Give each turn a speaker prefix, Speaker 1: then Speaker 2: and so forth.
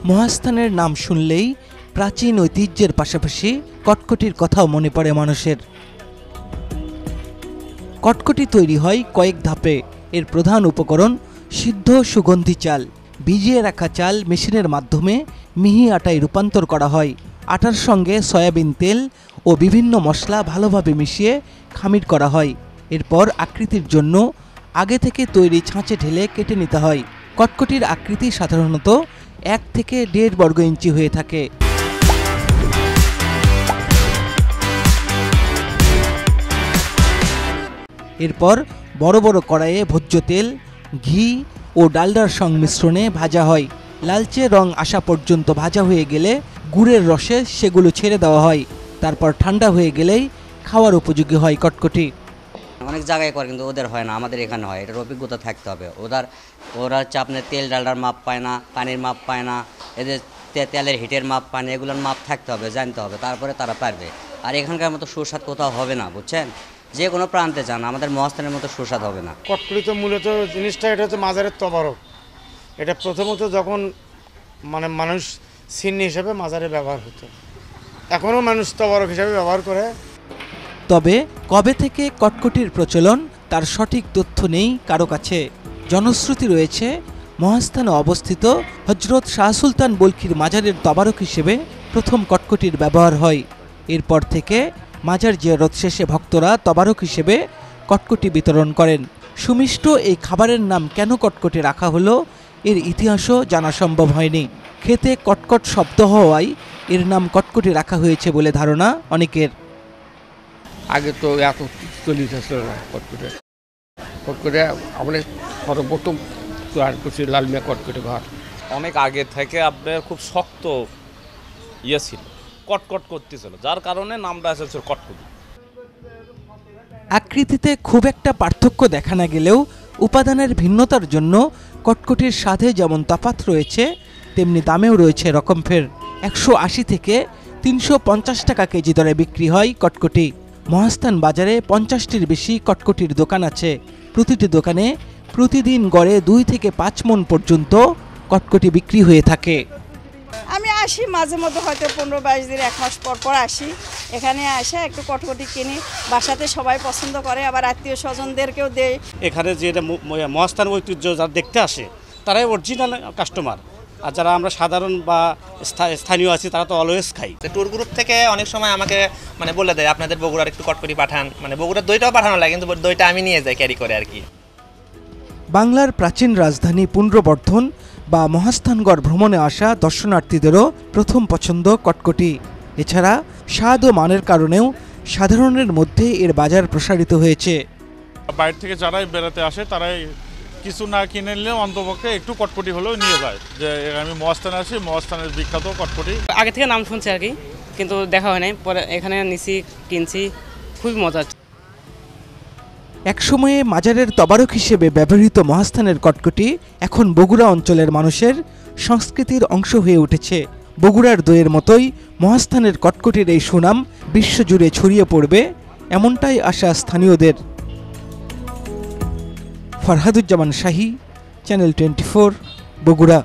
Speaker 1: মহাস্থানের নাম শুনলেই প্রাচীন ঐতিহ্যের পাশাপাশি কটকটির কথাও মনে পড়ে মানুষের। কটকটি তৈরি হয় কয়েক ধাপে। এর প্রধান উপকরণ সিদ্ধ সুগন্ধি চাল। ভিজিয়ে রাখা চাল মেশিনের মাধ্যমে মিহি আটায় রূপান্তর করা হয়। আটার সঙ্গে সয়াবিন তেল ও বিভিন্ন মশলা ভালোভাবে মিশিয়ে খামির করা হয়। এরপর আকৃতির জন্য আগে থেকে তৈরি ছাঁচে ঢেলে কেটে নিতে হয়। কটকটির আকৃতি সাধারণত 1 থেকে 1.5 বর্গ ইঞ্চি হয়ে থাকে। এরপর বড় বড় কড়াইয়ে ভোজ্য তেল, ঘি ও ডালডার সংমিশ্রণে ভাজা হয়। লালচে রং আসা পর্যন্ত ভাজা হয়ে গেলে গুড়ের রসে সেগুলো ছেড়ে দেওয়া হয়। তারপর ঠান্ডা হয়ে গেলেই খাওয়ার উপযোগী হয় কটকটি।
Speaker 2: অনেক জায়গায় করে, কিন্তু ওদের হয় না, আমাদের এখানে হয়। এটার অভিজ্ঞতা থাকতে হবে। ওরা হচ্ছে আপনার তেল ডালডার মাপ পায় না, পানির মাপ পায় না, এদের তেলের হিটের মাপ পায় না, এগুলোর মাপ থাকতে হবে, জানতে হবে, তারপরে তারা পারবে। আর এখানকার মতো সুস্বাদ কোথাও হবে না, বুঝছেন। যে কোনো প্রান্তে যান, আমাদের মহাস্থানের মতো সুস্বাদ হবে না।
Speaker 3: কটকটি তো মূলত জিনিসটা এটা হচ্ছে মাজারের তবারক। এটা প্রথমত যখন মানুষ চিহ্ন হিসাবে মাজারে ব্যবহার হতো, এখনও মানুষ তবারক হিসাবে ব্যবহার করে।
Speaker 1: তবে কবে থেকে কটকটির প্রচলন তার সঠিক তথ্য নেই কারো কাছে। জনশ্রুতি রয়েছে মহাস্থানে অবস্থিত হজরত শাহ সুলতান বলখির মাজারের তবারক হিসেবে প্রথম কটকটির ব্যবহার হয়। এরপর থেকে মাজার জিয়ারত শেষে ভক্তরা তবারক হিসেবে কটকটি বিতরণ করেন। সুমিষ্ট এই খাবারের নাম কেন কটকটি রাখা হলো, এর ইতিহাসও জানা সম্ভব হয়নি। খেতে কটকট শব্দ হওয়ায় এর নাম কটকটি রাখা হয়েছে বলে ধারণা অনেকের।
Speaker 4: আগে তো এত চল্লিশ আসলো না কটকটে। কটকটে আমাদের সর্বপ্রথম তৈরি করছি লালমিয়া কটকটে ঘর।
Speaker 5: অনেক আগে থেকে আপনার খুব শক্ত ছিল, কটকট করতেছিল, যার কারণে নামটা এসেছিল কটকটি।
Speaker 1: আকৃতিতে খুব একটা পার্থক্য দেখা না গেলেও উপাদানের ভিন্নতার জন্য কটকটির স্বাদে যেমন তফাৎ রয়েছে, তেমনি দামেও রয়েছে রকমফের। 180 থেকে 350 টাকা কেজি দরে বিক্রি হয় কটকটি। মহাস্থান বাজারে 50টির বেশি কটকটির দোকান আছে। প্রতিটি দোকানে প্রতিদিন গড়ে 2 থেকে 5 মণ পর্যন্ত কটকটি বিক্রি হয়ে থাকে।
Speaker 6: আমি আসি মাঝে মধ্যে, হয়তো 15-22 দিন, 1 মাস পর পর আসি। এখানে আসে একটু কটকটি কিনি, বাসাতে সবাই পছন্দ করে, আবার আত্মীয় স্বজনদেরকেও দেয়।
Speaker 7: এখানে যে মহাস্থান ঐতিহ্য যারা দেখতে আসে তারাই অরিজিনাল কাস্টমার, আর যারা আমরা সাধারণ বা স্থানীয় আছি তারা তো অলওয়েজ খাই।
Speaker 8: ট্যুর গ্রুপ থেকে অনেক সময় আমাকে বলে দেয় আপনাদের বগুড়ার একটু কটকটি পাঠান, বগুড়ার দইটাও পাঠানো লাগে, কিন্তু দইটা আমি নিয়ে যাই ক্যারি করে আর কি।
Speaker 1: বাংলার প্রাচীন রাজধানী পুনর্বর্ধন বা মহাস্থানগড় ভ্রমণে আসা দর্শনার্থীদেরও প্রথম পছন্দ কটকটি। এছাড়া স্বাদ ও মানের কারণেও সাধারণের মধ্যে এর বাজার প্রসারিত হয়েছে।
Speaker 9: বাইরে থেকে যারাই বেড়াতে আসে তারাই কিছু না কিনে নিলেও অন্তপক্ষে একটু কটকটি হলেও নিয়ে যায়, যে আমি মহাস্থানে আছি, মহাস্থানের বিখ্যাত কটকটি।
Speaker 10: আগে থেকে নাম শুনছি আর কি, কিন্তু দেখা হয় নাই, পরে এখানে নিছি, কিনছি, খুবই মজা।
Speaker 1: একসময়ে মাজারের তবারক হিসেবে ব্যবহৃত মহাস্থানের কটকটি এখন বগুড়া অঞ্চলের মানুষের সংস্কৃতির অংশ হয়ে উঠেছে। বগুড়ার দইয়ের মতোই মহাস্থানের কটকটির এই সুনাম বিশ্বজুড়ে ছড়িয়ে পড়বে, এমনটাই আশা স্থানীয়দের। ফরহাদুজ্জামান শাহী, চ্যানেল 24, বগুড়া।